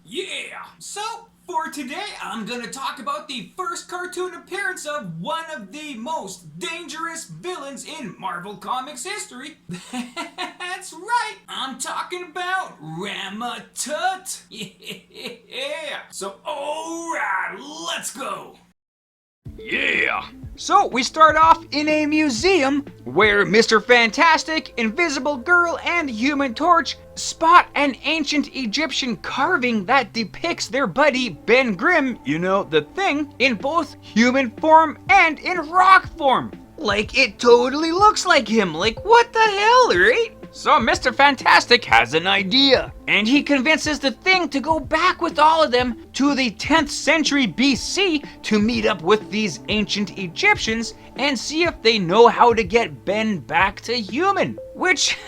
Yeah! So, for today, I'm gonna talk about the first cartoon appearance of one of the most dangerous villains in Marvel Comics history. That's right! I'm talking about Rama Tut! Yeah! So, alright, let's go! Yeah! So we start off in a museum where Mr. Fantastic, Invisible Girl, and Human Torch spot an ancient Egyptian carving that depicts their buddy Ben Grimm, you know, the Thing, in both human form and in rock form. Like, it totally looks like him. Like, what the hell, right? So Mr. Fantastic has an idea, and he convinces the Thing to go back with all of them to the 10th century BC to meet up with these ancient Egyptians and see if they know how to get Ben back to human. Which,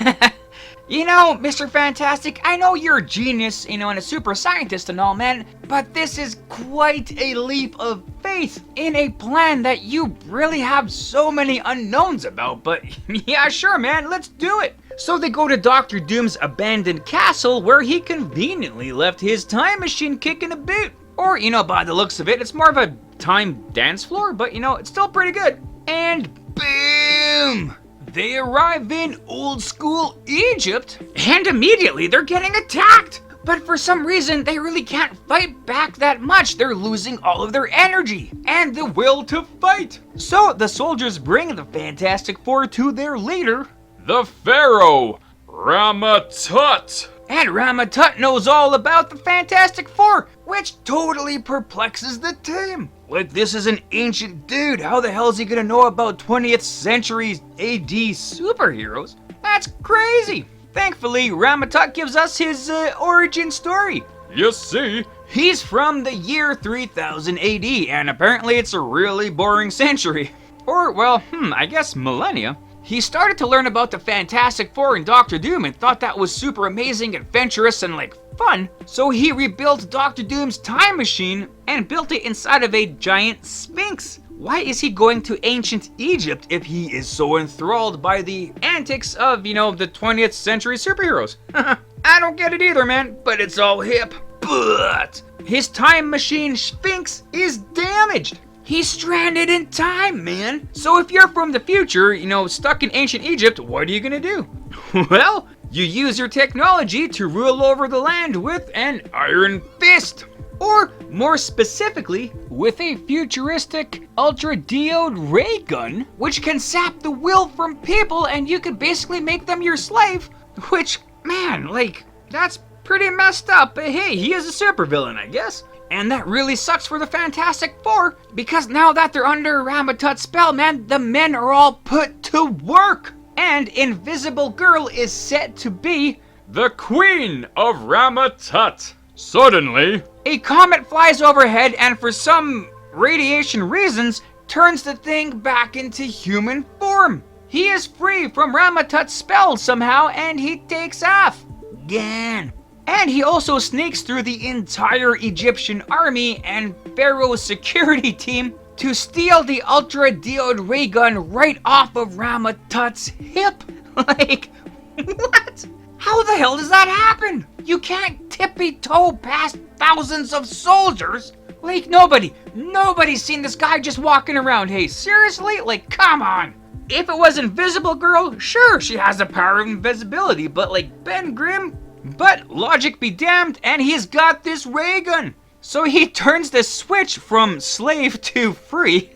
you know, Mr. Fantastic, I know you're a genius, you know, and a super scientist and all, man, but this is quite a leap of faith in a plan that you really have so many unknowns about, but yeah, sure, man, let's do it. So they go to Dr. Doom's abandoned castle where he conveniently left his time machine kicking a boot. Or, you know, by the looks of it, it's more of a time dance floor, but you know, it's still pretty good. And boom! They arrive in old school Egypt, and immediately they're getting attacked. But for some reason, they really can't fight back that much. They're losing all of their energy and the will to fight. So the soldiers bring the Fantastic Four to their leader, the Pharaoh, Rama Tut. And Rama Tut knows all about the Fantastic Four, which totally perplexes the team. Like, this is an ancient dude. How the hell is he gonna know about 20th century AD superheroes? That's crazy. Thankfully, Rama Tut gives us his origin story. You see, he's from the year 3000 AD, and apparently it's a really boring century. Or, well, I guess millennia. He started to learn about the Fantastic Four and Dr. Doom and thought that was super amazing, adventurous, and like fun. So he rebuilt Dr. Doom's time machine and built it inside of a giant sphinx. Why is he going to ancient Egypt if he is so enthralled by the antics of, you know, the 20th century superheroes? I don't get it either, man, but it's all hip. But his time machine sphinx is damaged. He's stranded in time, man. So if you're from the future, you know, stuck in ancient Egypt, what are you gonna do? Well, you use your technology to rule over the land with an iron fist. Or, more specifically, with a futuristic ultra-diode ray gun, which can sap the will from people and you can basically make them your slave. Which, man, like, that's pretty messed up, but hey, he is a supervillain, I guess. And that really sucks for the Fantastic Four, because now that they're under Rama Tut's spell, man, the men are all put to work. And Invisible Girl is set to be the Queen of Rama Tut. Suddenly, a comet flies overhead and for some radiation reasons, turns the Thing back into human form. He is free from Rama Tut's spell somehow, and he takes off. Again. And he also sneaks through the entire Egyptian army and Pharaoh's security team to steal the ultra-diode ray gun right off of Rama Tut's hip. Like, what? How the hell does that happen? You can't tippy-toe past thousands of soldiers. Like, nobody's seen this guy just walking around. Hey, seriously? Like, come on. If it was Invisible Girl, sure, she has the power of invisibility, but like Ben Grimm? But logic be damned, and he's got this ray gun. So he turns the switch from slave to free.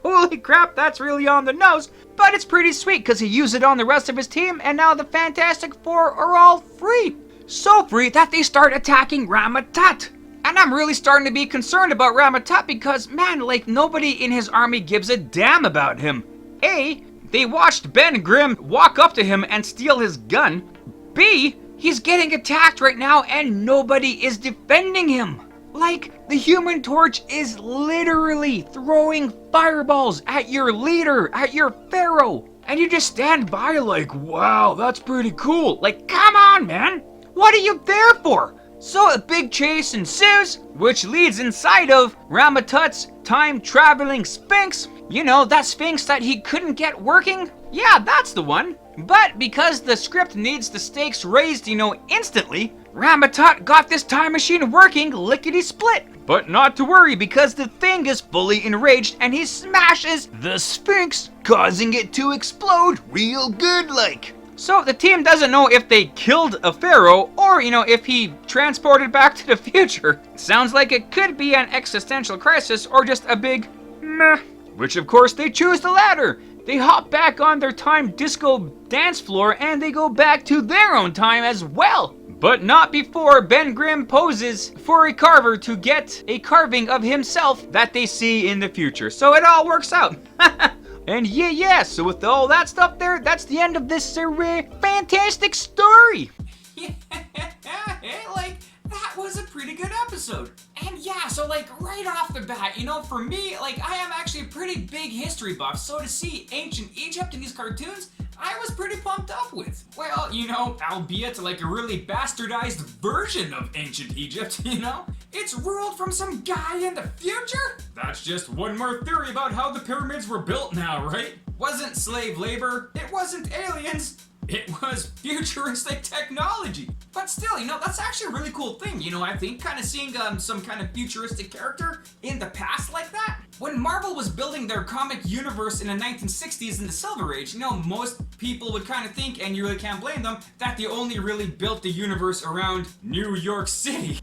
Holy crap, that's really on the nose. But it's pretty sweet because he used it on the rest of his team, and now the Fantastic Four are all free. So free that they start attacking Rama Tut. And I'm really starting to be concerned about Rama Tut because, man, like, nobody in his army gives a damn about him. A, they watched Ben Grimm walk up to him and steal his gun. B, he's getting attacked right now and nobody is defending him. Like, the Human Torch is literally throwing fireballs at your leader, at your pharaoh. And you just stand by like, wow, that's pretty cool. Like, come on, man. What are you there for? So a big chase ensues, which leads inside of Rama Tut's time-traveling sphinx. You know, that sphinx that he couldn't get working? Yeah, that's the one. But because the script needs the stakes raised, you know, instantly, Rama Tut got this time machine working lickety-split. But not to worry, because the thing is fully enraged and he smashes the Sphinx, causing it to explode real good like. So the team doesn't know if they killed a pharaoh or, if he transported back to the future. Sounds like it could be an existential crisis or just a big meh. Which of course they choose the latter. They hop back on their time disco dance floor and they go back to their own time as well. But not before Ben Grimm poses for a carver to get a carving of himself that they see in the future. So it all works out. And yeah, so with all that stuff there, that's the end of this fantastic story. Yeah, that was a pretty good episode. And yeah, so right off the bat, for me, I am actually a pretty big history buff, so to see ancient Egypt in these cartoons, I was pretty pumped up with. Well, albeit a really bastardized version of ancient Egypt, It's ruled from some guy in the future? That's just one more theory about how the pyramids were built now, right? Wasn't slave labor, it wasn't aliens, it was futuristic technology. But still, that's actually a really cool thing, I think, kind of seeing some kind of futuristic character in the past like that. When Marvel was building their comic universe in the 1960s in the Silver Age, most people would kind of think, and you really can't blame them, that they only really built the universe around New York City,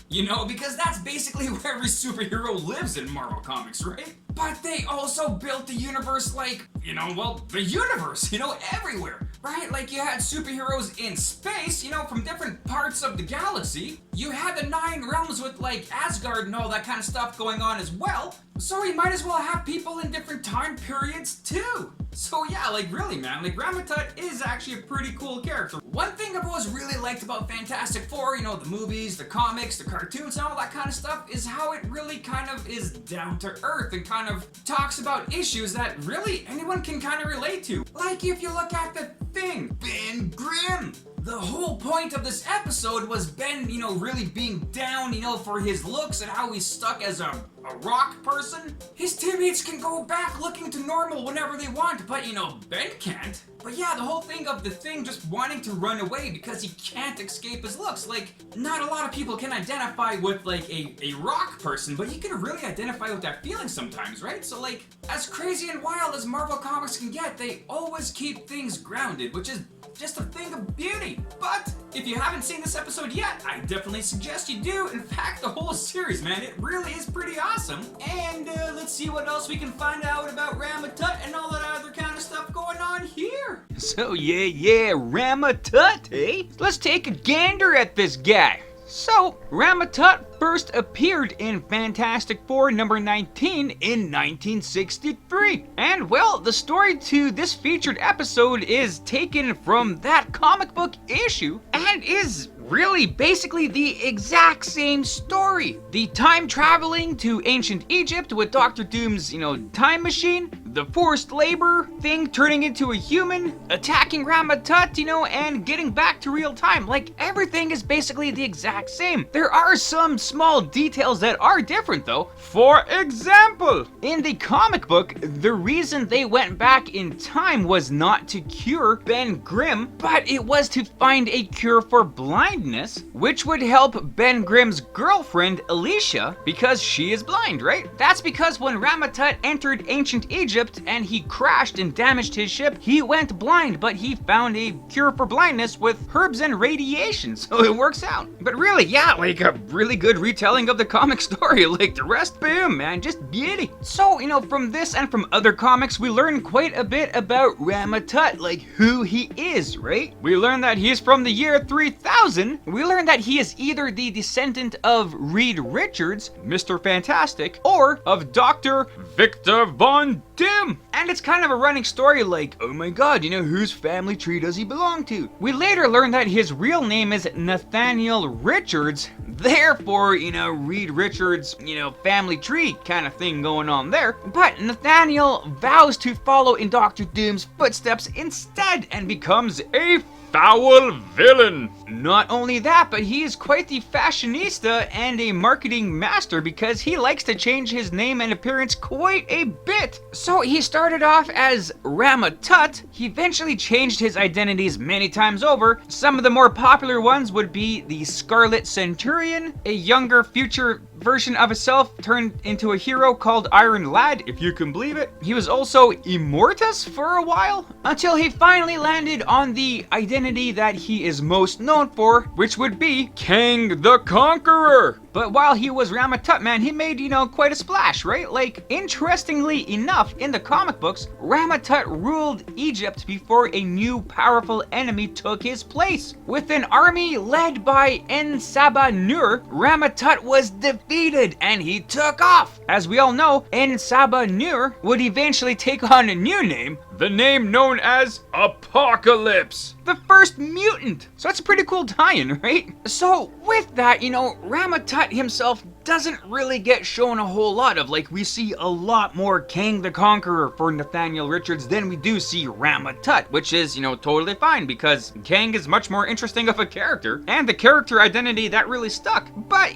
because that's basically where every superhero lives in Marvel Comics, right? But they also built the universe the universe, everywhere, right? You had superheroes in space, from different parts of the galaxy. You had the 9 realms with Asgard and all that kind of stuff going on as well. So you might as well have people in different time periods too. So yeah, really man, Rama Tut is actually a pretty cool character. One thing I've always really liked about Fantastic Four, the movies, the comics, the cartoons, and all that kind of stuff, is how it really kind of is down to earth and kind of talks about issues that really anyone can kind of relate to. If you look at the Thing, Ben Grimm. The whole point of this episode was Ben, really being down, for his looks and how he's stuck as a rock person. His teammates can go back looking to normal whenever they want, but Ben can't. But yeah, the whole thing of the Thing just wanting to run away because he can't escape his looks. Not a lot of people can identify with a rock person, but you can really identify with that feeling sometimes, right? So as crazy and wild as Marvel Comics can get, they always keep things grounded, which is just a thing of beauty. But if you haven't seen this episode yet, I definitely suggest you do. In fact, the whole series, man, it really is pretty awesome. And let's see what else we can find out about Rama Tut and all that other kind of stuff going on here. So yeah, Rama Tut, eh? Let's take a gander at this guy. So, Rama Tut first appeared in Fantastic Four number 19 in 1963. And well, the story to this featured episode is taken from that comic book issue and is really basically the exact same story. The time traveling to ancient Egypt with Dr. Doom's, time machine, the forced labor thing turning into a human, attacking Rama Tut, and getting back to real time. Everything is basically the exact same. There are some small details that are different though. For example, in the comic book, the reason they went back in time was not to cure Ben Grimm, but it was to find a cure for blindness, which would help Ben Grimm's girlfriend, Alicia, because she is blind, right? That's because when Rama Tut entered ancient Egypt and he crashed and damaged his ship, he went blind, but he found a cure for blindness with herbs and radiation, so it works out. But really, yeah, a really good retelling of the comic story. The rest, boom, man, just beauty. So, from this and from other comics, we learn quite a bit about Rama Tut, who he is, right? We learn that he's from the year 3000. We learn that he is either the descendant of Reed Richards, Mr. Fantastic, or of Dr. Victor Von Doom. And it's kind of a running story oh my god, whose family tree does he belong to? We later learn that his real name is Nathaniel Richards, therefore, Reed Richards, family tree kind of thing going on there. But Nathaniel vows to follow in Dr. Doom's footsteps instead and becomes a foul villain. Not only that, but he is quite the fashionista and a marketing master because he likes to change his name and appearance quite a bit. So he starts started off as Rama Tut, he eventually changed his identities many times over. Some of the more popular ones would be the Scarlet Centurion, a younger future version of himself turned into a hero called Iron Lad, if you can believe it. He was also Immortus for a while, until he finally landed on the identity that he is most known for, which would be Kang the Conqueror. But while he was Rama Tut, man, he made, quite a splash, right? Like, interestingly enough, in the comic books, Rama Tut ruled Egypt before a new powerful enemy took his place. With an army led by En-Saba-Nur, Rama Tut was defeated and he took off. As we all know, En-Saba-Nur would eventually take on a new name, the name known as Apocalypse, the first mutant. So that's a pretty cool tie-in, right? So with that, Rama Tut himself doesn't really get shown a whole lot of. Like, we see a lot more Kang the Conqueror for Nathaniel Richards than we do see Rama Tut, which is, totally fine because Kang is much more interesting of a character and the character identity that really stuck. But,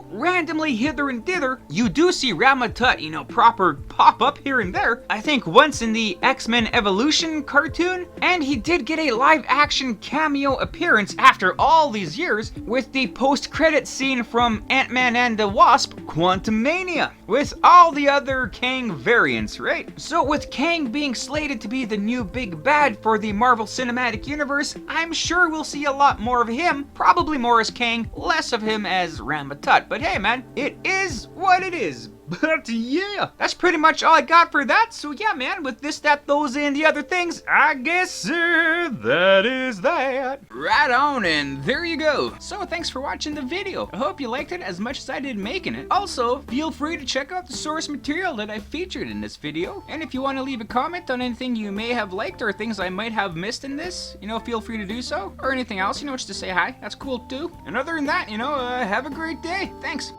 randomly hither and thither, you do see Rama Tut, proper pop up here and there. I think once in the X-Men Evolution cartoon, and he did get a live action cameo appearance after all these years with the post-credit scene from Ant-Man and the Wasp, Quantumania, with all the other Kang variants, right? So with Kang being slated to be the new big bad for the Marvel Cinematic Universe, I'm sure we'll see a lot more of him, probably more as Kang, less of him as Rama Tut. But hey man, it is what it is. But yeah, that's pretty much all I got for that. So yeah, man, with this, that, those, and the other things, I guess that is that. Right on, and there you go. So thanks for watching the video. I hope you liked it as much as I did making it. Also, feel free to check out the source material that I featured in this video. And if you want to leave a comment on anything you may have liked or things I might have missed in this, feel free to do so. Or anything else, just to say hi. That's cool too. And other than that, have a great day. Thanks.